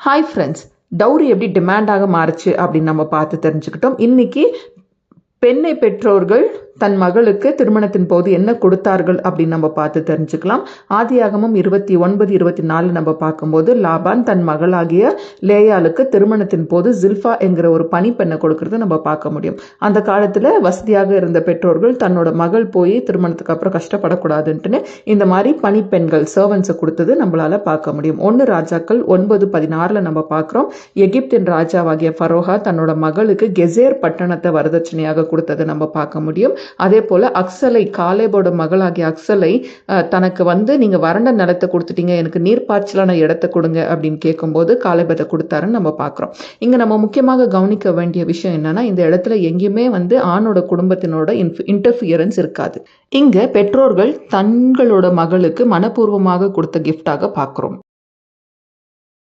Hi friends, dowry எப்படி டிமாண்டாக மாறுச்சு அப்படின்னு நம்ம பார்த்து தெரிஞ்சுக்கிட்டோம். இன்னைக்கு பெண்ணை பெற்றோர்கள் தன் மகளுக்கு திருமணத்தின் போது என்ன கொடுத்தார்கள் அப்படின்னு நம்ம பார்த்து தெரிஞ்சுக்கலாம். ஆதியாகமம் 29-24 நம்ம பார்க்கும்போது லாபான் தன் மகளாகிய லேயாளுக்கு திருமணத்தின் போது ஜில்ஃபா என்கிற ஒரு பணிப்பெண்ணை கொடுக்கறத நம்ம பார்க்க முடியும். அந்த காலத்தில் வசதியாக இருந்த பெற்றோர்கள் தன்னோட மகள் போய் திருமணத்துக்கு அப்புறம் கஷ்டப்படக்கூடாதுன்ட்டுன்னு இந்த மாதிரி பணிப்பெண்கள் சர்வன்ஸை கொடுத்தது நம்மளால பார்க்க முடியும். 1 ராஜாக்கள் 9:16 நம்ம பார்க்குறோம். எகிப்தின் ராஜாவாகிய ஃபரோஹா தன்னோட மகளுக்கு கெசேர் பட்டணத்தை வரதட்சணையாக கொடுத்ததை நம்ம பார்க்க முடியும். அதே போல அக்சலை, காலேபோட மகளாகிய அக்சலை தனக்கு நீங்க வறண்ட நிலத்தை கொடுத்துட்டீங்க, எனக்கு நீர்ப்பாய்ச்சலான இடத்தை கொடுங்க அப்படின்னு கேட்கும்போது காலேபத்தை கொடுத்தாருன்னு நம்ம பார்க்குறோம். இங்க நம்ம முக்கியமாக கவனிக்க வேண்டிய விஷயம் என்னன்னா, இந்த இடத்துல எங்கேயுமே ஆணோட குடும்பத்தினோட இன்டர்ஃபியரன்ஸ் இருக்காது. இங்க பெற்றோர்கள் தங்களோட மகளுக்கு மனப்பூர்வமாக கொடுத்த கிஃப்டாக பார்க்குறோம்.